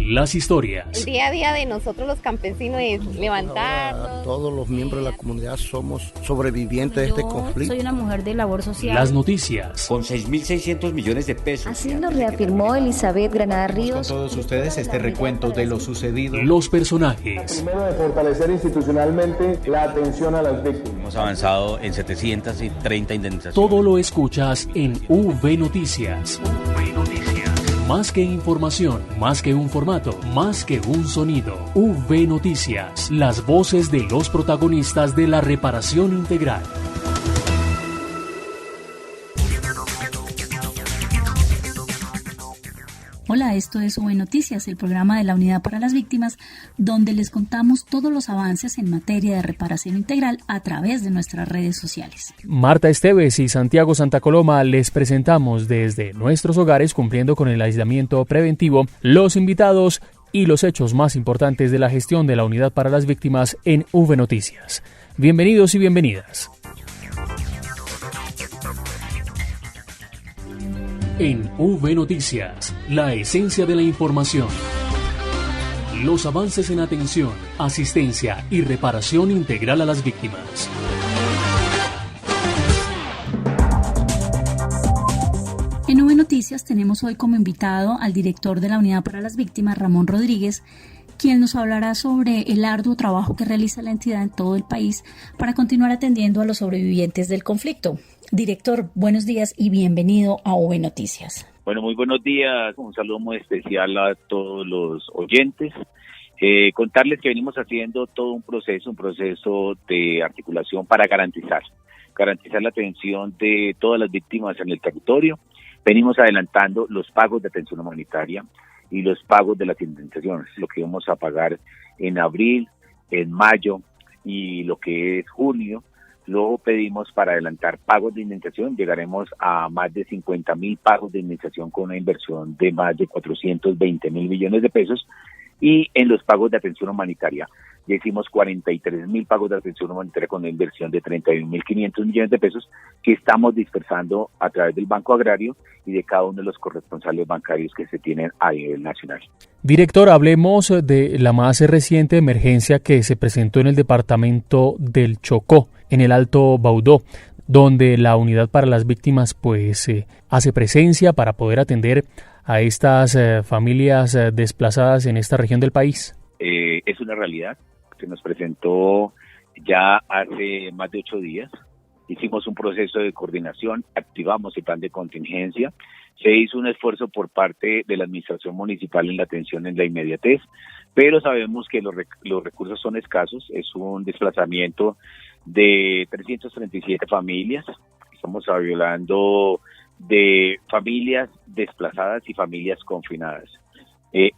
las historias. El día a día de nosotros los campesinos es levantarnos. Todos los miembros de la comunidad somos sobrevivientes de este conflicto. Soy una mujer de labor social. Las noticias. Con 6.600 millones de pesos. Así lo reafirmó Elizabeth Granada Ríos. Con todos ustedes este recuento de lo sucedido. Los personajes. Primero, de fortalecer institucionalmente la atención a las víctimas. Hemos avanzado en 730 indemnizaciones. Todo lo escuchas en V Noticias. Más que información, más que un formato, más que un sonido. V Noticias, las voces de los protagonistas de la reparación integral. Hola, esto es V Noticias, el programa de la Unidad para las Víctimas, donde les contamos todos los avances en materia de reparación integral a través de nuestras redes sociales. Marta Esteves y Santiago Santa Coloma les presentamos desde nuestros hogares, cumpliendo con el aislamiento preventivo, los invitados y los hechos más importantes de la gestión de la Unidad para las Víctimas en V Noticias. Bienvenidos y bienvenidas. En V Noticias, la esencia de la información. Los avances en atención, asistencia y reparación integral a las víctimas. En V Noticias tenemos hoy como invitado al director de la Unidad para las Víctimas, Ramón Rodríguez, quien nos hablará sobre el arduo trabajo que realiza la entidad en todo el país para continuar atendiendo a los sobrevivientes del conflicto. Director, buenos días y bienvenido a V Noticias. Bueno, muy buenos días. Un saludo muy especial a todos los oyentes. Contarles que venimos haciendo todo un proceso de articulación para garantizar la atención de todas las víctimas en el territorio. Venimos adelantando los pagos de atención humanitaria y los pagos de las indemnizaciones, lo que vamos a pagar en abril, en mayo y lo que es junio. Luego pedimos para adelantar pagos de indemnización, llegaremos a más de 50.000 pagos de indemnización con una inversión de más de 420.000 millones de pesos. Y en los pagos de atención humanitaria, ya hicimos 43.000 pagos de atención humanitaria con una inversión de 31.500 millones de pesos que estamos dispersando a través del Banco Agrario y de cada uno de los corresponsales bancarios que se tienen a nivel nacional. Director, hablemos de la más reciente emergencia que se presentó en el departamento del Chocó, en el Alto Baudó, donde la Unidad para las Víctimas hace presencia para poder atender a estas familias desplazadas en esta región del país. Es una realidad, se nos presentó ya hace más de 8 días. Hicimos un proceso de coordinación, activamos el plan de contingencia, se hizo un esfuerzo por parte de la administración municipal en la atención en la inmediatez, pero sabemos que los recursos son escasos, es un desplazamiento de 337 familias, estamos hablando de familias desplazadas y familias confinadas.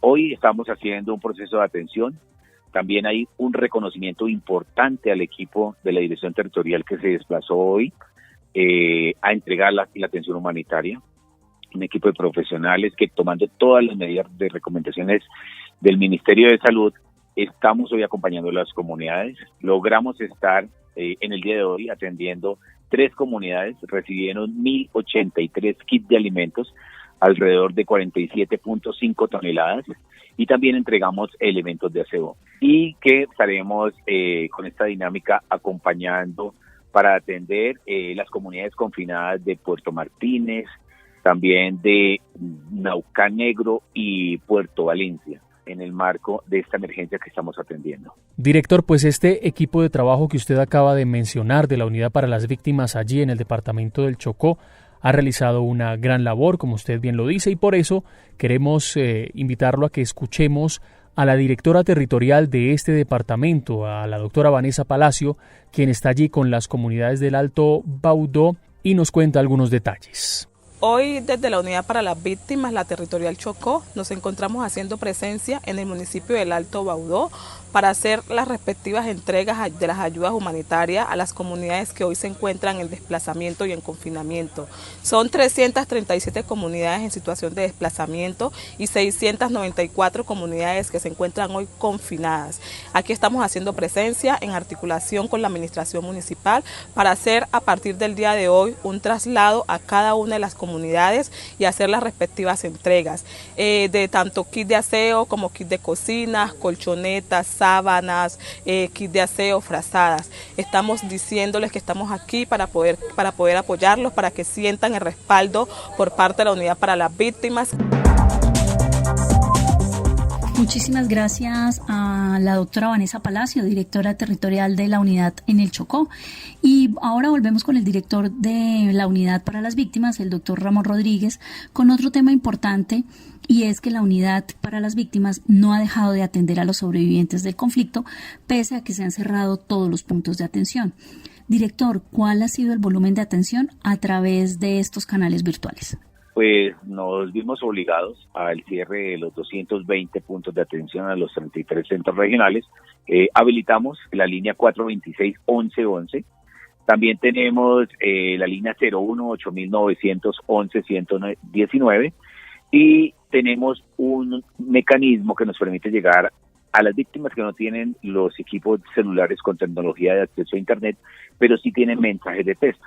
Hoy estamos haciendo un proceso de atención. También hay un reconocimiento importante al equipo de la Dirección Territorial que se desplazó hoy a entregar la atención humanitaria. Un equipo de profesionales que, tomando todas las medidas de recomendaciones del Ministerio de Salud, estamos hoy acompañando a las comunidades. Logramos estar en el día de hoy atendiendo 3 comunidades, recibieron 1.083 kits de alimentos, alrededor de 47.5 toneladas, y también entregamos elementos de aseo. Y que estaremos con esta dinámica acompañando para atender las comunidades confinadas de Puerto Martínez, también de Naucán Negro y Puerto Valencia, en el marco de esta emergencia que estamos atendiendo. Director, pues este equipo de trabajo que usted acaba de mencionar de la Unidad para las Víctimas allí en el departamento del Chocó ha realizado una gran labor, como usted bien lo dice, y por eso queremos invitarlo a que escuchemos a la directora territorial de este departamento, a la doctora Vanessa Palacio, quien está allí con las comunidades del Alto Baudó y nos cuenta algunos detalles. Hoy desde la Unidad para las Víctimas, la Territorial Chocó, nos encontramos haciendo presencia en el municipio del Alto Baudó para hacer las respectivas entregas de las ayudas humanitarias a las comunidades que hoy se encuentran en desplazamiento y en confinamiento. Son 337 comunidades en situación de desplazamiento y 694 comunidades que se encuentran hoy confinadas. Aquí estamos haciendo presencia en articulación con la administración municipal para hacer a partir del día de hoy un traslado a cada una de las comunidades comunidades y hacer las respectivas entregas de tanto kit de aseo como kit de cocina, colchonetas, sábanas, kit de aseo, frazadas. Estamos diciéndoles que estamos aquí para poder apoyarlos, para que sientan el respaldo por parte de la Unidad para las Víctimas. Muchísimas gracias a la doctora Vanessa Palacio, directora territorial de la unidad en el Chocó. Y ahora volvemos con el director de la Unidad para las Víctimas, el doctor Ramón Rodríguez, con otro tema importante, y es que la Unidad para las Víctimas no ha dejado de atender a los sobrevivientes del conflicto, pese a que se han cerrado todos los puntos de atención. Director, ¿cuál ha sido el volumen de atención a través de estos canales virtuales? Pues nos vimos obligados al cierre de los 220 puntos de atención a los 33 centros regionales. Habilitamos la línea 426-1111. También tenemos la línea 01-8911-119 y tenemos un mecanismo que nos permite llegar a las víctimas que no tienen los equipos celulares con tecnología de acceso a Internet, pero sí tienen mensajes de texto.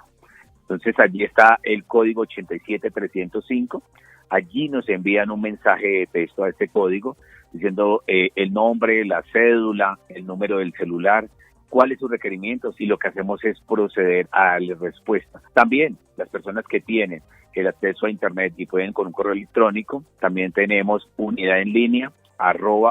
Entonces allí está el código 87305, allí nos envían un mensaje de texto a este código diciendo el nombre, la cédula, el número del celular, cuáles sus requerimientos, y lo que hacemos es proceder a darle respuesta. También las personas que tienen el acceso a Internet y pueden con un correo electrónico, también tenemos unidad en línea,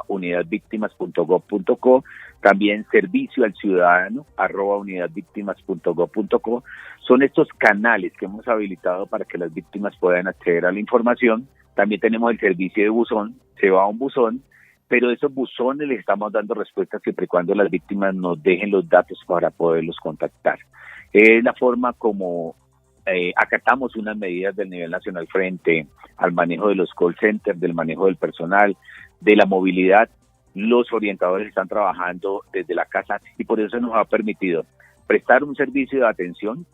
@unidadvictimas.gov.co, también servicio al ciudadano, @unidadvictimas.gov.co. Son estos canales que hemos habilitado para que las víctimas puedan acceder a la información. También tenemos el servicio de buzón, se va a un buzón, pero esos buzones les estamos dando respuestas siempre y cuando las víctimas nos dejen los datos para poderlos contactar. Es la forma como acatamos unas medidas del nivel nacional frente al manejo de los call centers, del manejo del personal, de la movilidad. Los orientadores están trabajando desde la casa y por eso nos ha permitido prestar un servicio de atención,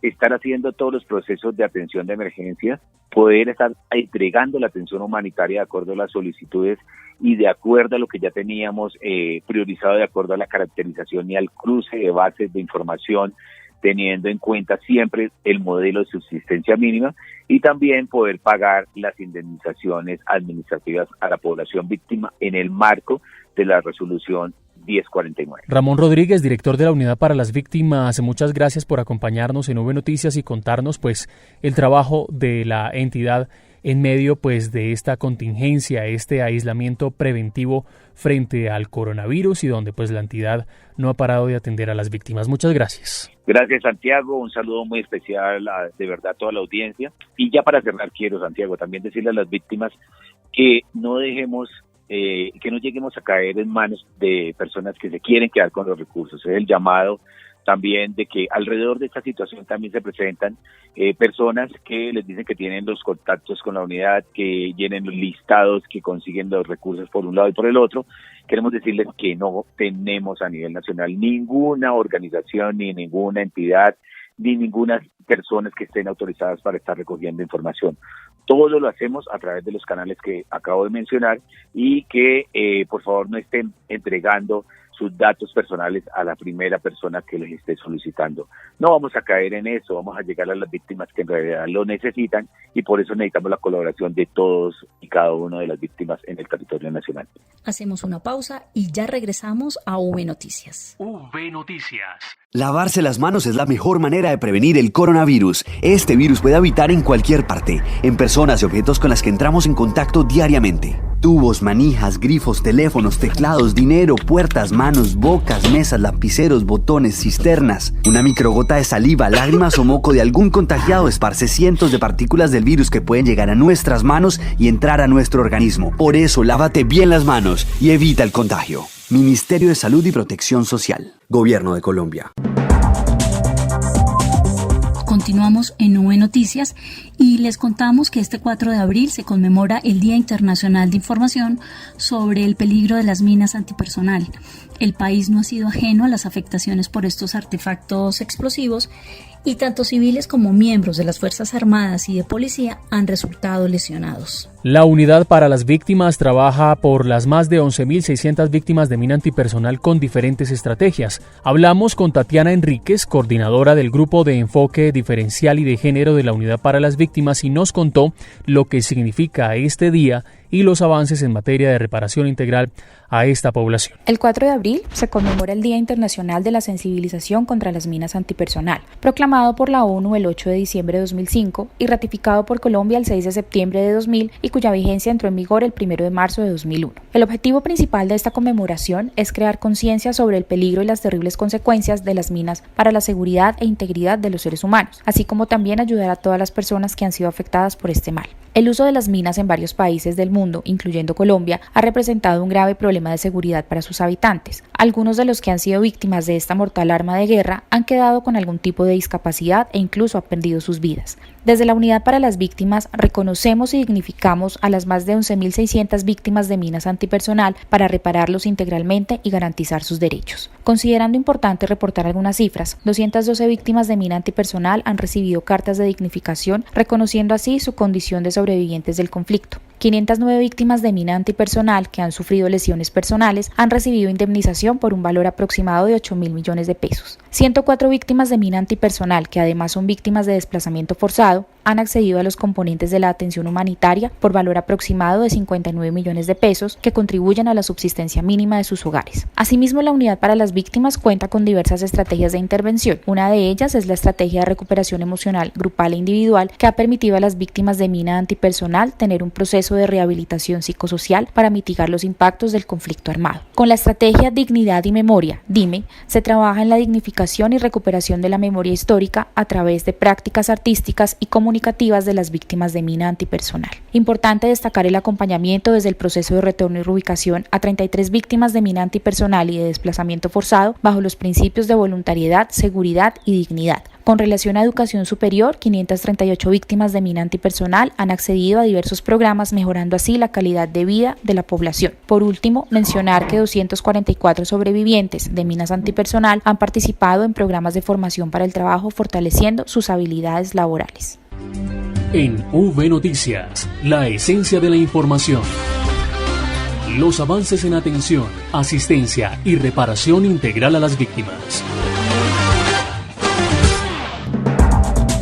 estar haciendo todos los procesos de atención de emergencia, poder estar entregando la atención humanitaria de acuerdo a las solicitudes y de acuerdo a lo que ya teníamos priorizado, de acuerdo a la caracterización y al cruce de bases de información, teniendo en cuenta siempre el modelo de subsistencia mínima, y también poder pagar las indemnizaciones administrativas a la población víctima en el marco de la resolución 1049. Ramón Rodríguez, director de la Unidad para las Víctimas, muchas gracias por acompañarnos en V Noticias y contarnos pues el trabajo de la entidad en medio pues de esta contingencia, este aislamiento preventivo frente al coronavirus, y donde pues la entidad no ha parado de atender a las víctimas. Muchas gracias. Gracias, Santiago, un saludo muy especial de verdad a toda la audiencia. Y ya para cerrar quiero, Santiago, también decirle a las víctimas que no dejemos que no lleguemos a caer en manos de personas que se quieren quedar con los recursos. Es el llamado también de que alrededor de esta situación también se presentan personas que les dicen que tienen los contactos con la unidad, que llenen los listados, que consiguen los recursos por un lado y por el otro. Queremos decirles que no tenemos a nivel nacional ninguna organización, ni ninguna entidad, ni ninguna personas que estén autorizadas para estar recogiendo información. Todo lo hacemos a través de los canales que acabo de mencionar y que por favor no estén entregando sus datos personales a la primera persona que les esté solicitando. No vamos a caer en eso, vamos a llegar a las víctimas que en realidad lo necesitan, y por eso necesitamos la colaboración de todos y cada una de las víctimas en el territorio nacional. Hacemos una pausa y ya regresamos a V Noticias. V Noticias. Lavarse las manos es la mejor manera de prevenir el coronavirus. Este virus puede habitar en cualquier parte, en personas y objetos con las que entramos en contacto diariamente. Tubos, manijas, grifos, teléfonos, teclados, dinero, puertas, manos, bocas, mesas, lapiceros, botones, cisternas. Una microgota de saliva, lágrimas o moco de algún contagiado esparce cientos de partículas del virus que pueden llegar a nuestras manos y entrar a nuestro organismo. Por eso, lávate bien las manos y evita el contagio. Ministerio de Salud y Protección Social. Gobierno de Colombia. Continuamos en V Noticias y les contamos que este 4 de abril se conmemora el Día Internacional de Información sobre el peligro de las minas antipersonal. El país no ha sido ajeno a las afectaciones por estos artefactos explosivos y tanto civiles como miembros de las Fuerzas Armadas y de Policía han resultado lesionados. La Unidad para las Víctimas trabaja por las más de 11.600 víctimas de mina antipersonal con diferentes estrategias. Hablamos con Tatiana Enríquez, coordinadora del Grupo de Enfoque Diferencial y de Género de la Unidad para las Víctimas, y nos contó lo que significa este día y los avances en materia de reparación integral a esta población. El 4 de abril se conmemora el Día Internacional de la Sensibilización contra las Minas Antipersonal, proclamado por la ONU el 8 de diciembre de 2005 y ratificado por Colombia el 6 de septiembre de 2000 y cuya vigencia entró en vigor el 1 de marzo de 2001. El objetivo principal de esta conmemoración es crear conciencia sobre el peligro y las terribles consecuencias de las minas para la seguridad e integridad de los seres humanos, así como también ayudar a todas las personas que han sido afectadas por este mal. El uso de las minas en varios países del mundo, incluyendo Colombia, ha representado un grave problema de seguridad para sus habitantes. Algunos de los que han sido víctimas de esta mortal arma de guerra han quedado con algún tipo de discapacidad e incluso han perdido sus vidas. Desde la Unidad para las Víctimas reconocemos y dignificamos a las más de 11.600 víctimas de minas antipersonal para repararlos integralmente y garantizar sus derechos. Considerando importante reportar algunas cifras, 212 víctimas de mina antipersonal han recibido cartas de dignificación, reconociendo así su condición de sobrevivientes del conflicto. 509 víctimas de mina antipersonal que han sufrido lesiones personales han recibido indemnización por un valor aproximado de 8.000 millones de pesos. 104 víctimas de mina antipersonal, que además son víctimas de desplazamiento forzado, han accedido a los componentes de la atención humanitaria por valor aproximado de 59 millones de pesos que contribuyen a la subsistencia mínima de sus hogares. Asimismo, la Unidad para las Víctimas cuenta con diversas estrategias de intervención. Una de ellas es la estrategia de recuperación emocional grupal e individual, que ha permitido a las víctimas de mina antipersonal tener un proceso de rehabilitación psicosocial para mitigar los impactos del conflicto armado. Con la estrategia Dignidad y Memoria, DIME, se trabaja en la dignificación y recuperación de la memoria histórica a través de prácticas artísticas y comunicativas de las víctimas de mina antipersonal. Importante destacar el acompañamiento desde el proceso de retorno y reubicación a 33 víctimas de mina antipersonal y de desplazamiento forzado bajo los principios de voluntariedad, seguridad y dignidad. Con relación a educación superior, 538 víctimas de mina antipersonal han accedido a diversos programas, mejorando así la calidad de vida de la población. Por último, mencionar que 244 sobrevivientes de minas antipersonal han participado en programas de formación para el trabajo, fortaleciendo sus habilidades laborales. En V Noticias, la esencia de la información. Los avances en atención, asistencia y reparación integral a las víctimas.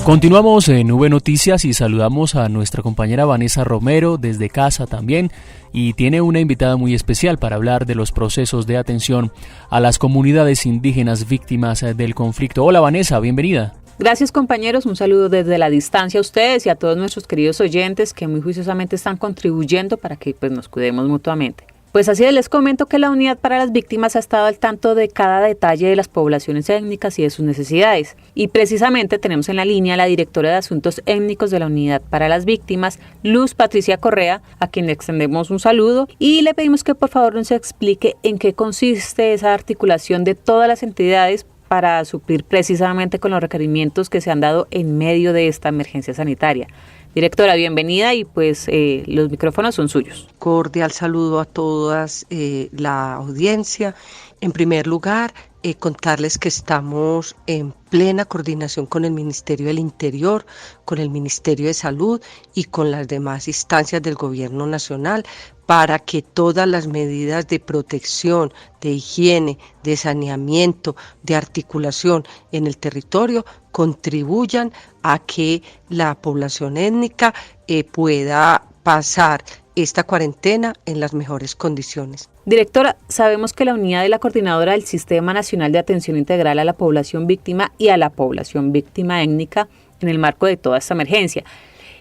Continuamos en V Noticias y saludamos a nuestra compañera Vanessa Romero desde casa también, y tiene una invitada muy especial para hablar de los procesos de atención a las comunidades indígenas víctimas del conflicto. Hola Vanessa, bienvenida. Gracias compañeros, un saludo desde la distancia a ustedes y a todos nuestros queridos oyentes que muy juiciosamente están contribuyendo para que nos cuidemos mutuamente. Pues así les comento que la Unidad para las Víctimas ha estado al tanto de cada detalle de las poblaciones étnicas y de sus necesidades. Y precisamente tenemos en la línea a la directora de Asuntos Étnicos de la Unidad para las Víctimas, Luz Patricia Correa, a quien le extendemos un saludo y le pedimos que por favor nos explique en qué consiste esa articulación de todas las entidades para suplir precisamente con los requerimientos que se han dado en medio de esta emergencia sanitaria. Directora, bienvenida y pues los micrófonos son suyos. Cordial saludo a todas la audiencia. En primer lugar, contarles que estamos en plena coordinación con el Ministerio del Interior, con el Ministerio de Salud y con las demás instancias del Gobierno Nacional para que todas las medidas de protección, de higiene, de saneamiento, de articulación en el territorio contribuyan a que la población étnica pueda pasar esta cuarentena en las mejores condiciones. Directora, sabemos que la unidad es la coordinadora del Sistema Nacional de Atención Integral a la Población Víctima y a la Población Víctima Étnica en el marco de toda esta emergencia.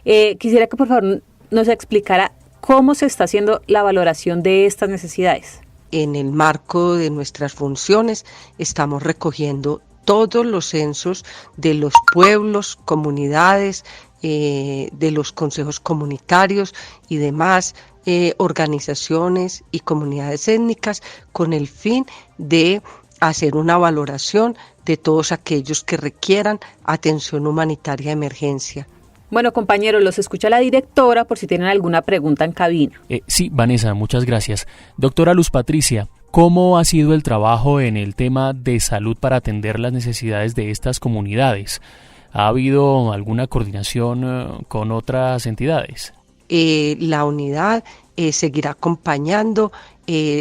Quisiera que por favor nos explicara cómo se está haciendo la valoración de estas necesidades. En el marco de nuestras funciones estamos recogiendo todos los censos de los pueblos, comunidades, de los consejos comunitarios y demás organizaciones y comunidades étnicas con el fin de hacer una valoración de todos aquellos que requieran atención humanitaria de emergencia. Bueno, compañeros, los escucha la directora por si tienen alguna pregunta en cabina. Sí, Vanessa, muchas gracias. Doctora Luz Patricia, ¿cómo ha sido el trabajo en el tema de salud para atender las necesidades de estas comunidades? ¿Ha habido alguna coordinación con otras entidades? La unidad seguirá acompañando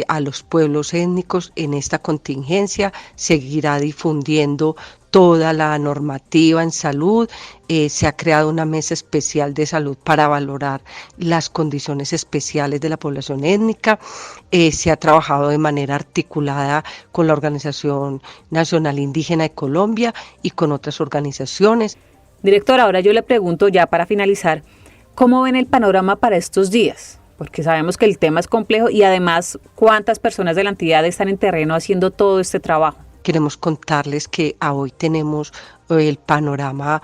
a los pueblos étnicos en esta contingencia, seguirá difundiendo toda la normativa en salud. Se ha creado una mesa especial de salud para valorar las condiciones especiales de la población étnica. Se ha trabajado de manera articulada con la Organización Nacional Indígena de Colombia y con otras organizaciones. Directora, ahora yo le pregunto ya para finalizar, ¿cómo ven el panorama para estos días? Porque sabemos que el tema es complejo y además, ¿cuántas personas de la entidad están en terreno haciendo todo este trabajo? Queremos contarles que hoy tenemos el panorama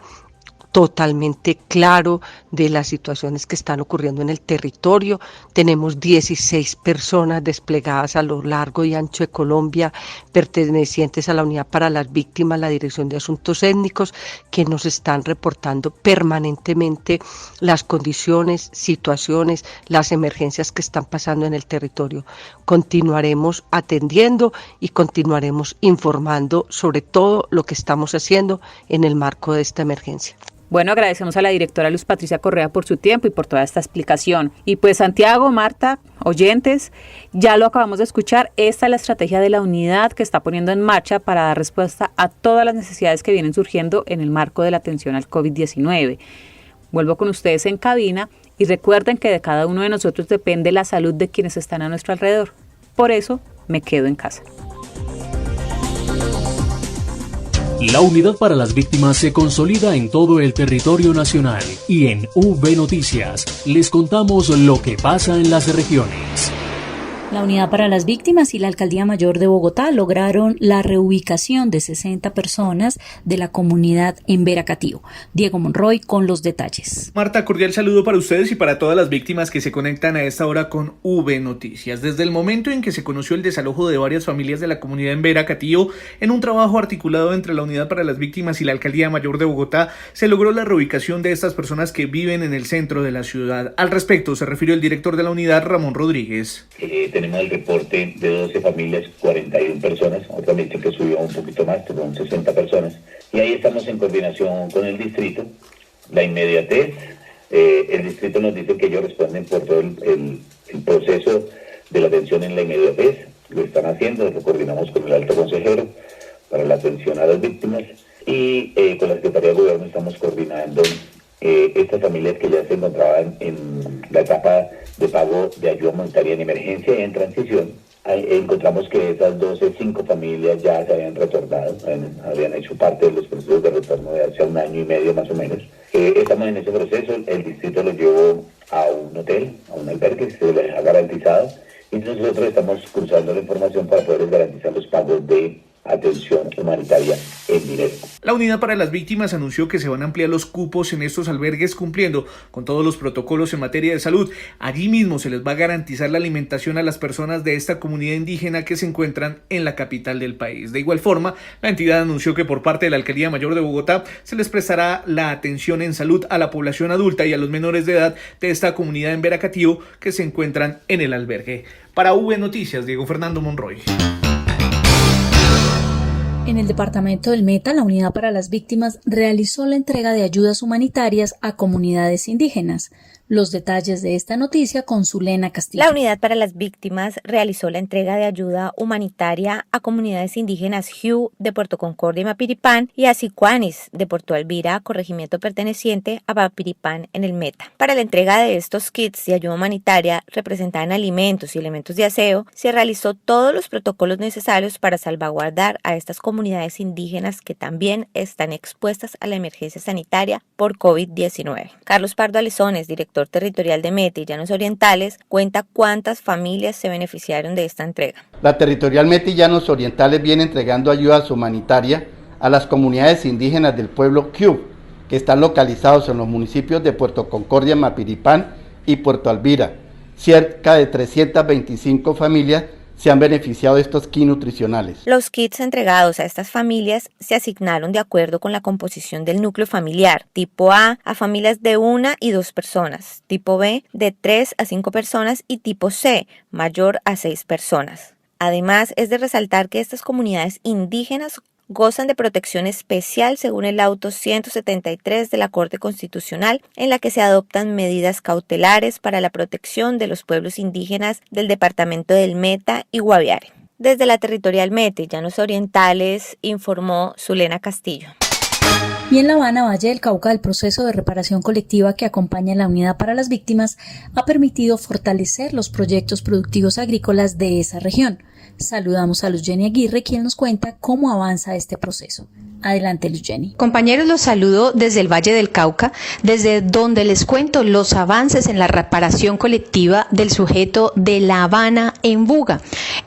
totalmente claro de las situaciones que están ocurriendo en el territorio. Tenemos 16 personas desplegadas a lo largo y ancho de Colombia, pertenecientes a la Unidad para las Víctimas, la Dirección de Asuntos Étnicos, que nos están reportando permanentemente las condiciones, situaciones, las emergencias que están pasando en el territorio. Continuaremos atendiendo y continuaremos informando sobre todo lo que estamos haciendo en el marco de esta emergencia. Bueno, agradecemos a la directora Luz Patricia Correa por su tiempo y por toda esta explicación. Y pues Santiago, Marta, oyentes, ya lo acabamos de escuchar, esta es la estrategia de la unidad que está poniendo en marcha para dar respuesta a todas las necesidades que vienen surgiendo en el marco de la atención al COVID-19. Vuelvo con ustedes en cabina y recuerden que de cada uno de nosotros depende la salud de quienes están a nuestro alrededor. Por eso me quedo en casa. La Unidad para las Víctimas se consolida en todo el territorio nacional y en V Noticias les contamos lo que pasa en las regiones. La Unidad para las Víctimas y la Alcaldía Mayor de Bogotá lograron la reubicación de 60 personas de la comunidad en Veracatío. Diego Monroy con los detalles. Marta, cordial saludo para ustedes y para todas las víctimas que se conectan a esta hora con V Noticias. Desde el momento en que se conoció el desalojo de varias familias de la comunidad en Veracatío, en un trabajo articulado entre la Unidad para las Víctimas y la Alcaldía Mayor de Bogotá, se logró la reubicación de estas personas que viven en el centro de la ciudad. Al respecto se refirió el director de la unidad, Ramón Rodríguez. Tenemos el reporte de 12 familias, 41 personas, obviamente que subió un poquito más, fueron 60 personas, y ahí estamos en coordinación con el distrito, la inmediatez, el distrito nos dice que ellos responden por todo el proceso de la atención en la inmediatez, lo están haciendo, lo coordinamos con el alto consejero para la atención a las víctimas, y con la Secretaría de Gobierno estamos coordinando estas familias que ya se encontraban en la etapa de pago de ayuda monetaria en emergencia y en transición. Encontramos que esas 5 familias ya se habían retornado, habían hecho parte de los procesos de retorno de hace 1 año y medio más o menos. Estamos en ese proceso, el distrito lo llevó a un hotel, a un albergue, se les ha garantizado, y nosotros estamos cruzando la información para poder garantizar los pagos de atención humanitaria en dinero. La Unidad para las Víctimas anunció que se van a ampliar los cupos en estos albergues cumpliendo con todos los protocolos en materia de salud. Allí mismo se les va a garantizar la alimentación a las personas de esta comunidad indígena que se encuentran en la capital del país. De igual forma, la entidad anunció que por parte de la Alcaldía Mayor de Bogotá se les prestará la atención en salud a la población adulta y a los menores de edad de esta comunidad en Veracatío que se encuentran en el albergue. Para V Noticias, Diego Fernando Monroy. En el departamento del Meta, la Unidad para las Víctimas realizó la entrega de ayudas humanitarias a comunidades indígenas. Los detalles de esta noticia con Zulena Castillo. La Unidad para las Víctimas realizó la entrega de ayuda humanitaria a comunidades indígenas Hu de Puerto Concordia y Mapiripán y a Sicuanis de Puerto Alvira, corregimiento perteneciente a Mapiripán en el Meta. Para la entrega de estos kits de ayuda humanitaria representaban alimentos y elementos de aseo, se realizó todos los protocolos necesarios para salvaguardar a estas comunidades indígenas que también están expuestas a la emergencia sanitaria por COVID-19. Carlos Pardo Alezones, director territorial de Meta y Llanos Orientales, cuenta cuántas familias se beneficiaron de esta entrega. La territorial Meta y Llanos Orientales viene entregando ayudas humanitarias a las comunidades indígenas del pueblo Q, que están localizados en los municipios de Puerto Concordia, Mapiripán y Puerto Alvira. Cerca de 325 familias se han beneficiado de estos kits nutricionales. Los kits entregados a estas familias se asignaron de acuerdo con la composición del núcleo familiar. Tipo A familias de 1 y 2 personas, tipo B de 3 a 5 personas y tipo C mayor a 6 personas. Además, es de resaltar que estas comunidades indígenas gozan de protección especial según el auto 173 de la Corte Constitucional, en la que se adoptan medidas cautelares para la protección de los pueblos indígenas del departamento del Meta y Guaviare. Desde la Territorial Meta y Llanos Orientales, informó Zulena Castillo. Y en La Habana, Valle del Cauca, el proceso de reparación colectiva que acompaña la Unidad para las Víctimas ha permitido fortalecer los proyectos productivos agrícolas de esa región. Saludamos a Luz Jenny Aguirre, quien nos cuenta cómo avanza este proceso. Adelante, Luz Jenny. Compañeros, los saludo desde el Valle del Cauca, desde donde les cuento los avances en la reparación colectiva del sujeto de La Habana en Buga.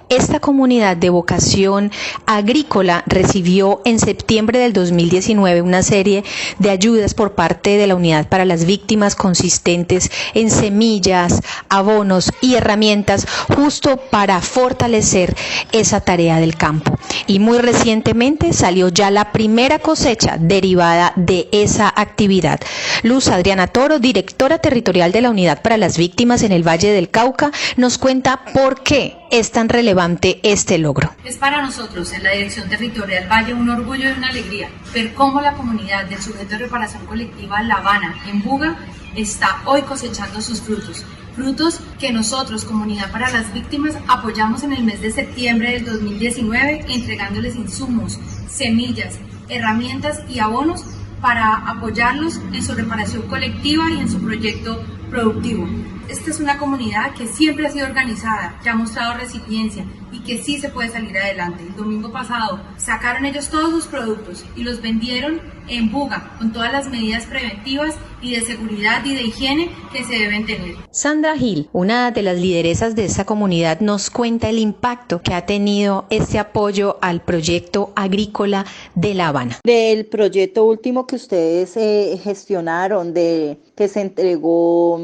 Esta comunidad de vocación agrícola recibió en septiembre del 2019 una serie de ayudas por parte de la Unidad para las Víctimas consistentes en semillas, abonos y herramientas justo para fortalecer esa tarea del campo. Y muy recientemente salió ya la primera cosecha derivada de esa actividad. Luz Adriana Toro, directora territorial de la Unidad para las Víctimas en el Valle del Cauca, nos cuenta por qué es tan relevante este logro. Es para nosotros, en la Dirección Territorial Valle, un orgullo y una alegría ver cómo la comunidad del sujeto de reparación colectiva La Habana en Buga está hoy cosechando sus frutos. Frutos que nosotros, Comunidad para las Víctimas, apoyamos en el mes de septiembre del 2019, entregándoles insumos, semillas, herramientas y abonos para apoyarlos en su reparación colectiva y en su proyecto productivo. Esta es una comunidad que siempre ha sido organizada, que ha mostrado resiliencia y que sí se puede salir adelante. El domingo pasado sacaron ellos todos sus productos y los vendieron en Buga con todas las medidas preventivas y de seguridad y de higiene que se deben tener. Sandra Gil, una de las lideresas de esta comunidad, nos cuenta el impacto que ha tenido este apoyo al proyecto agrícola de La Habana. Del proyecto último que ustedes gestionaron, de que se entregó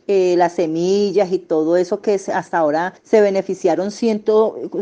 las semillas y todo eso, que hasta ahora se beneficiaron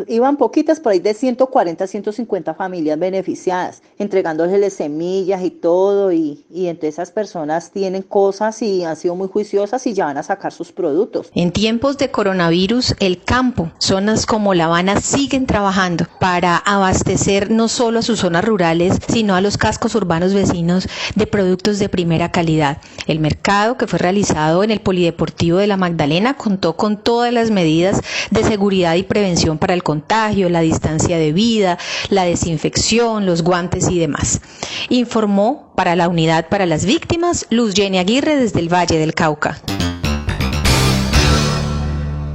iban poquitas, por ahí de 140, 150 familias beneficiadas, entregándoles semillas y todo, y entre esas personas tienen cosas y han sido muy juiciosas y ya van a sacar sus productos. En tiempos de coronavirus, el campo, zonas como La Habana siguen trabajando para abastecer no solo a sus zonas rurales, sino a los cascos urbanos vecinos de productos de primera calidad. El mercado, que fue realizado en el Polideportivo de La Magdalena, contó con todas las medidas de seguridad y prevención para el contagio, la distancia debida, la desinfección, los guantes y demás. Informó para la Unidad para las Víctimas, Luz Jenny Aguirre desde el Valle del Cauca.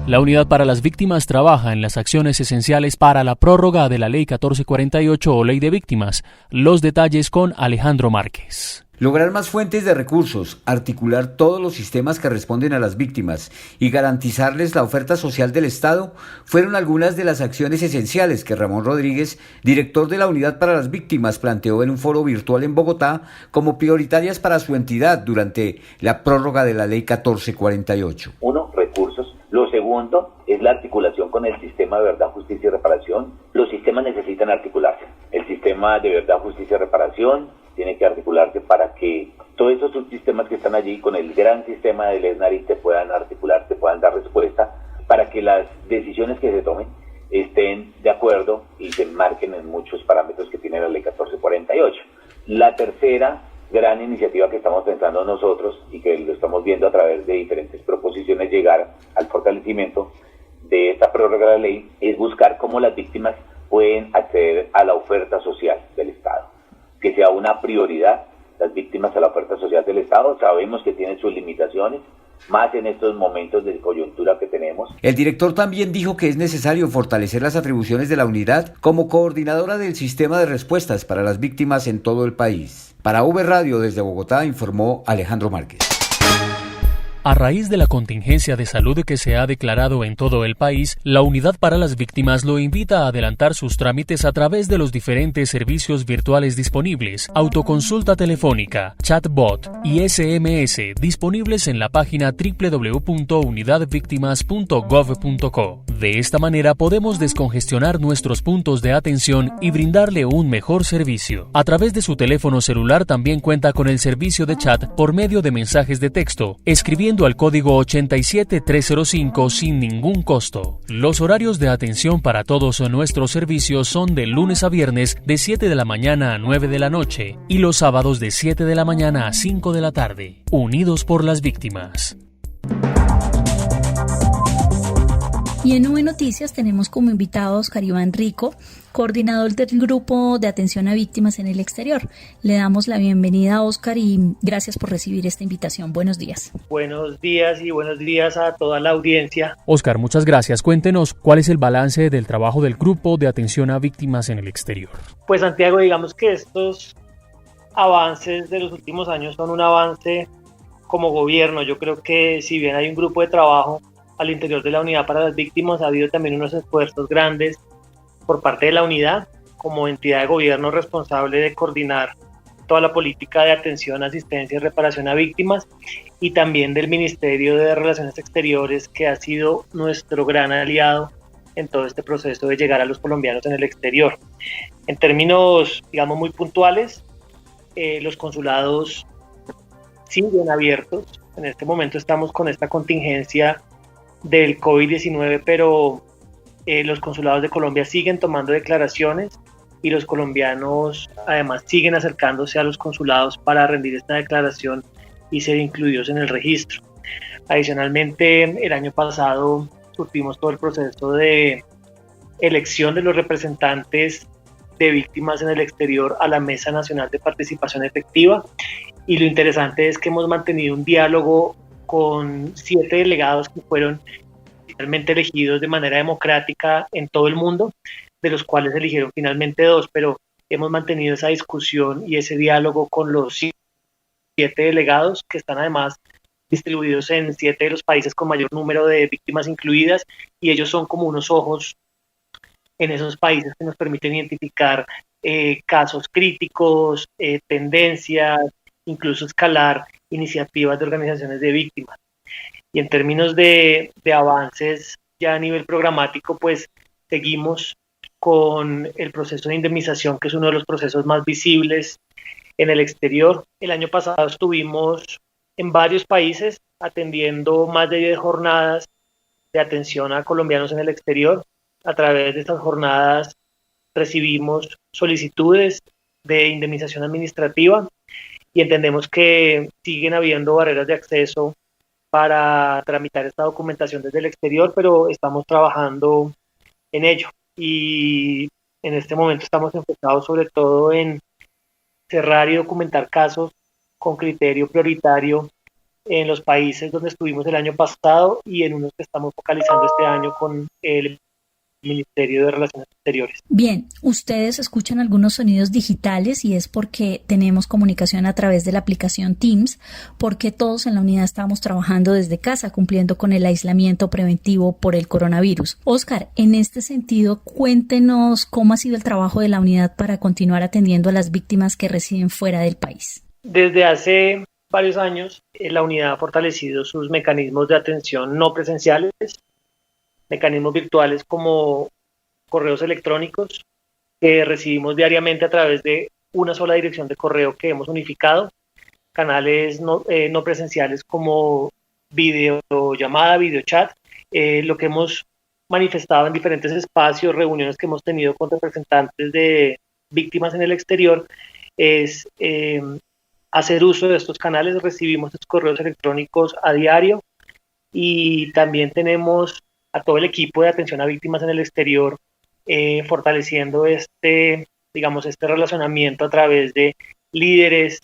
La Unidad para las Víctimas trabaja en las acciones esenciales para la prórroga de la Ley 1448 o Ley de Víctimas. Los detalles con Alejandro Márquez. Lograr más fuentes de recursos, articular todos los sistemas que responden a las víctimas y garantizarles la oferta social del Estado fueron algunas de las acciones esenciales que Ramón Rodríguez, director de la Unidad para las Víctimas, planteó en un foro virtual en Bogotá como prioritarias para su entidad durante la prórroga de la Ley 1448. Uno, recursos. Lo segundo es la articulación con el sistema de verdad, justicia y reparación. Los sistemas necesitan articularse. El sistema de verdad, justicia y reparación tiene que articularse para que todos esos subsistemas que están allí con el gran sistema del ESNARI te puedan articular, te puedan dar respuesta para que las decisiones que se tomen estén de acuerdo y se enmarquen en muchos parámetros que tiene la Ley 1448. La tercera gran iniciativa que estamos pensando nosotros y que lo estamos viendo a través de diferentes proposiciones llegar al fortalecimiento de esta prórroga de la ley es buscar cómo las víctimas pueden acceder a la oferta social del Estado. Que sea una prioridad las víctimas a la oferta social del Estado. Sabemos que tienen sus limitaciones, más en estos momentos de coyuntura que tenemos. El director también dijo que es necesario fortalecer las atribuciones de la unidad como coordinadora del sistema de respuestas para las víctimas en todo el país. Para V Radio desde Bogotá informó Alejandro Márquez. A raíz de la contingencia de salud que se ha declarado en todo el país, la Unidad para las Víctimas lo invita a adelantar sus trámites a través de los diferentes servicios virtuales disponibles, autoconsulta telefónica, chatbot y SMS disponibles en la página www.unidadvictimas.gov.co. De esta manera podemos descongestionar nuestros puntos de atención y brindarle un mejor servicio. A través de su teléfono celular también cuenta con el servicio de chat por medio de mensajes de texto, escribiendo añadiendo al código 87305 sin ningún costo. Los horarios de atención para todos nuestros servicios son de lunes a viernes de 7 de la mañana a 9 de la noche y los sábados de 7 de la mañana a 5 de la tarde. Unidos por las víctimas. Y en Nube Noticias tenemos como invitado a Oscar Iván Rico, coordinador del Grupo de Atención a Víctimas en el Exterior. Le damos la bienvenida a Oscar y gracias por recibir esta invitación. Buenos días. Buenos días y buenos días a toda la audiencia. Oscar, muchas gracias. Cuéntenos cuál es el balance del trabajo del Grupo de Atención a Víctimas en el Exterior. Pues Santiago, digamos que estos avances de los últimos años son un avance como gobierno. Yo creo que si bien hay un grupo de trabajo al interior de la Unidad para las Víctimas, ha habido también unos esfuerzos grandes por parte de la unidad como entidad de gobierno responsable de coordinar toda la política de atención, asistencia y reparación a víctimas, y también del Ministerio de Relaciones Exteriores, que ha sido nuestro gran aliado en todo este proceso de llegar a los colombianos en el exterior. En términos, digamos, muy puntuales, los consulados siguen abiertos. En este momento estamos con esta contingencia del COVID-19, pero los consulados de Colombia siguen tomando declaraciones y los colombianos además siguen acercándose a los consulados para rendir esta declaración y ser incluidos en el registro. Adicionalmente, el año pasado surtimos todo el proceso de elección de los representantes de víctimas en el exterior a la Mesa Nacional de Participación Efectiva, y lo interesante es que hemos mantenido un diálogo con 7 delegados que fueron finalmente elegidos de manera democrática en todo el mundo, de los cuales eligieron finalmente 2, pero hemos mantenido esa discusión y ese diálogo con los 7 delegados, que están además distribuidos en 7 de los países con mayor número de víctimas incluidas, y ellos son como unos ojos en esos países que nos permiten identificar casos críticos, tendencias, incluso escalar iniciativas de organizaciones de víctimas. Y en términos de avances ya a nivel programático, pues seguimos con el proceso de indemnización, que es uno de los procesos más visibles en el exterior. El año pasado estuvimos en varios países atendiendo más de 10 jornadas de atención a colombianos en el exterior. A través de estas jornadas recibimos solicitudes de indemnización administrativa y entendemos que siguen habiendo barreras de acceso para tramitar esta documentación desde el exterior, pero estamos trabajando en ello. Y en este momento estamos enfocados sobre todo en cerrar y documentar casos con criterio prioritario en los países donde estuvimos el año pasado y en unos que estamos focalizando este año con el Ministerio de Relaciones Exteriores. Bien, ustedes escuchan algunos sonidos digitales y es porque tenemos comunicación a través de la aplicación Teams, porque todos en la unidad estamos trabajando desde casa, cumpliendo con el aislamiento preventivo por el coronavirus. Oscar, en este sentido, cuéntenos cómo ha sido el trabajo de la unidad para continuar atendiendo a las víctimas que residen fuera del país. Desde hace varios años, la unidad ha fortalecido sus mecanismos de atención no presenciales, mecanismos virtuales como correos electrónicos que recibimos diariamente a través de una sola dirección de correo que hemos unificado, canales no presenciales como videollamada, videochat, lo que hemos manifestado en diferentes espacios, reuniones que hemos tenido con representantes de víctimas en el exterior, es hacer uso de estos canales. Recibimos estos correos electrónicos a diario y también tenemos a todo el equipo de atención a víctimas en el exterior, fortaleciendo este relacionamiento a través de líderes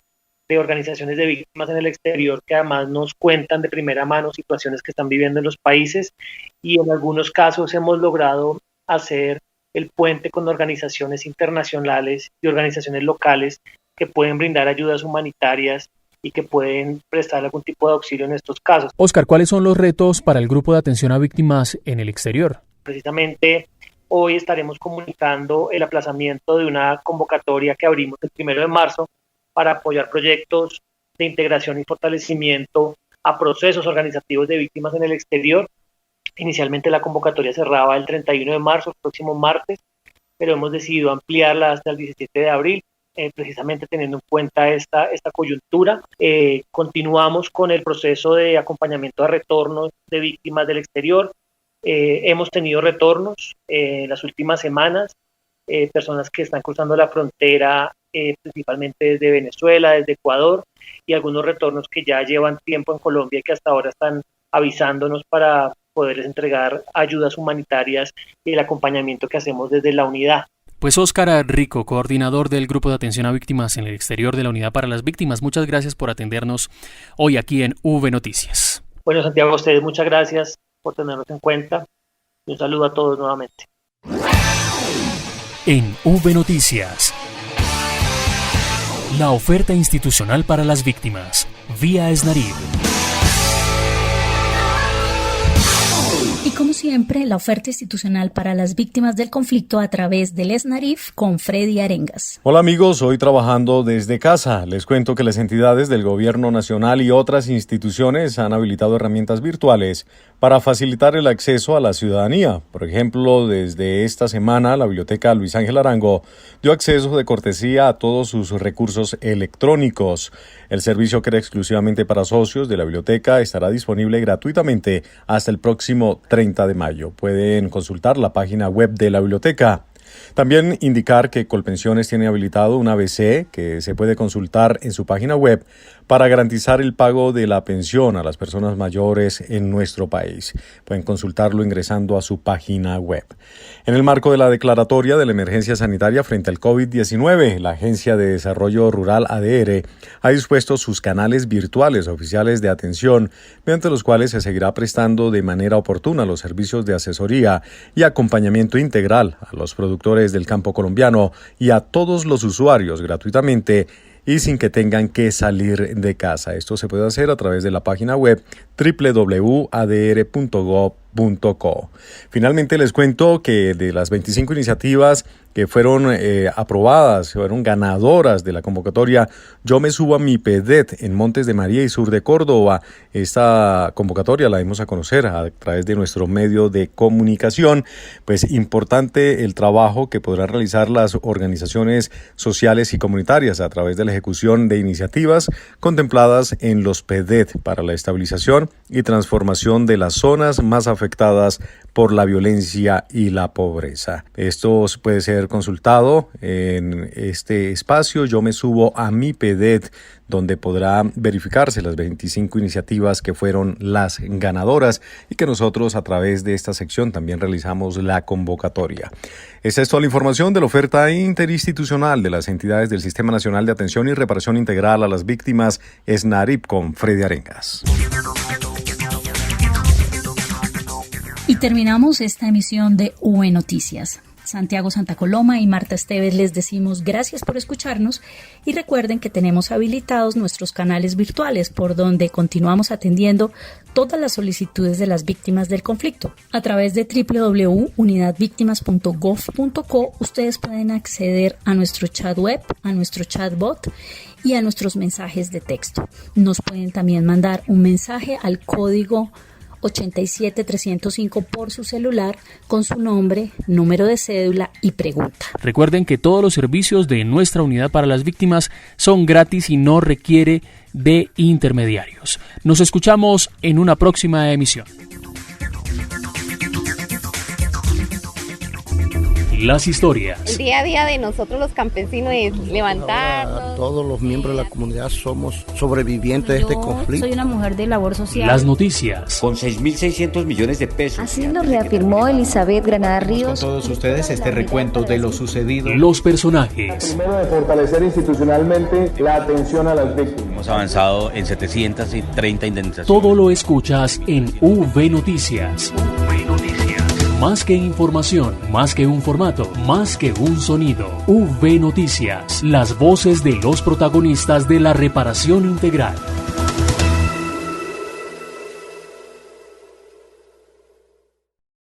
de organizaciones de víctimas en el exterior que además nos cuentan de primera mano situaciones que están viviendo en los países, y en algunos casos hemos logrado hacer el puente con organizaciones internacionales y organizaciones locales que pueden brindar ayudas humanitarias y que pueden prestar algún tipo de auxilio en estos casos. Oscar, ¿cuáles son los retos para el Grupo de Atención a Víctimas en el Exterior? Precisamente hoy estaremos comunicando el aplazamiento de una convocatoria que abrimos el 1 de marzo para apoyar proyectos de integración y fortalecimiento a procesos organizativos de víctimas en el exterior. Inicialmente la convocatoria cerraba el 31 de marzo, el próximo martes, pero hemos decidido ampliarla hasta el 17 de abril. precisamente teniendo en cuenta esta coyuntura. Continuamos con el proceso de acompañamiento a retornos de víctimas del exterior. Hemos tenido retornos en las últimas semanas, personas que están cruzando la frontera principalmente desde Venezuela, desde Ecuador, y algunos retornos que ya llevan tiempo en Colombia y que hasta ahora están avisándonos para poderles entregar ayudas humanitarias y el acompañamiento que hacemos desde la unidad. Pues Óscar Rico, coordinador del Grupo de Atención a Víctimas en el Exterior de la Unidad para las Víctimas, muchas gracias por atendernos hoy aquí en V Noticias. Bueno, Santiago, a ustedes muchas gracias por tenernos en cuenta y un saludo a todos nuevamente. En V Noticias, la oferta institucional para las víctimas, vía SNARIP. Y como siempre, la oferta institucional para las víctimas del conflicto a través del SNARIF con Freddy Arengas. Hola amigos, hoy trabajando desde casa. Les cuento que las entidades del Gobierno Nacional y otras instituciones han habilitado herramientas virtuales para facilitar el acceso a la ciudadanía. Por ejemplo, desde esta semana, la Biblioteca Luis Ángel Arango dio acceso de cortesía a todos sus recursos electrónicos. El servicio, que era exclusivamente para socios de la biblioteca, estará disponible gratuitamente hasta el próximo 30 de mayo. Pueden consultar la página web de la biblioteca. También indicar que Colpensiones tiene habilitado un ABC que se puede consultar en su página web para garantizar el pago de la pensión a las personas mayores en nuestro país. Pueden consultarlo ingresando a su página web. En el marco de la declaratoria de la emergencia sanitaria frente al COVID-19, la Agencia de Desarrollo Rural ADR ha dispuesto sus canales virtuales oficiales de atención, mediante los cuales se seguirá prestando de manera oportuna los servicios de asesoría y acompañamiento integral a los productores del campo colombiano y a todos los usuarios gratuitamente y sin que tengan que salir de casa. Esto se puede hacer a través de la página web www.adr.gov.co. Finalmente les cuento que de las 25 iniciativas que fueron aprobadas, fueron ganadoras de la convocatoria Yo me subo a mi PEDET en Montes de María y sur de Córdoba. Esta convocatoria la dimos a conocer a través de nuestro medio de comunicación. Pues importante el trabajo que podrán realizar las organizaciones sociales y comunitarias a través de la ejecución de iniciativas contempladas en los PEDET para la estabilización y transformación de las zonas más afectadas por la violencia y la pobreza. Esto puede ser consultado en este espacio Yo me subo a mi PEDET, donde podrá verificarse las 25 iniciativas que fueron las ganadoras y que nosotros a través de esta sección también realizamos la convocatoria. Esta es toda la información de la oferta interinstitucional de las entidades del Sistema Nacional de Atención y Reparación Integral a las Víctimas, SNARIP, con Freddy Arengas. Y terminamos esta emisión de V Noticias. Santiago Santa Coloma y Marta Esteves les decimos gracias por escucharnos y recuerden que tenemos habilitados nuestros canales virtuales por donde continuamos atendiendo todas las solicitudes de las víctimas del conflicto. A través de www.unidadvictimas.gov.co ustedes pueden acceder a nuestro chat web, a nuestro chatbot y a nuestros mensajes de texto. Nos pueden también mandar un mensaje al código 87305 por su celular con su nombre, número de cédula y pregunta. Recuerden que todos los servicios de nuestra unidad para las víctimas son gratis y no requiere de intermediarios. Nos escuchamos en una próxima emisión. Las historias. El día a día de nosotros los campesinos es levantarnos. Todos los miembros de la comunidad somos sobrevivientes de este conflicto. Soy una mujer de labor social. Las noticias. Con 6.600 millones de pesos. Así lo reafirmó Elizabeth Granada Ríos. Con todos ustedes este recuento de lo sucedido. Los personajes. Primero, de fortalecer institucionalmente la atención a las víctimas. Hemos avanzado en 730 indemnizaciones. Todo lo escuchas en V Noticias. Más que información, más que un formato, más que un sonido. V Noticias, las voces de los protagonistas de la reparación integral.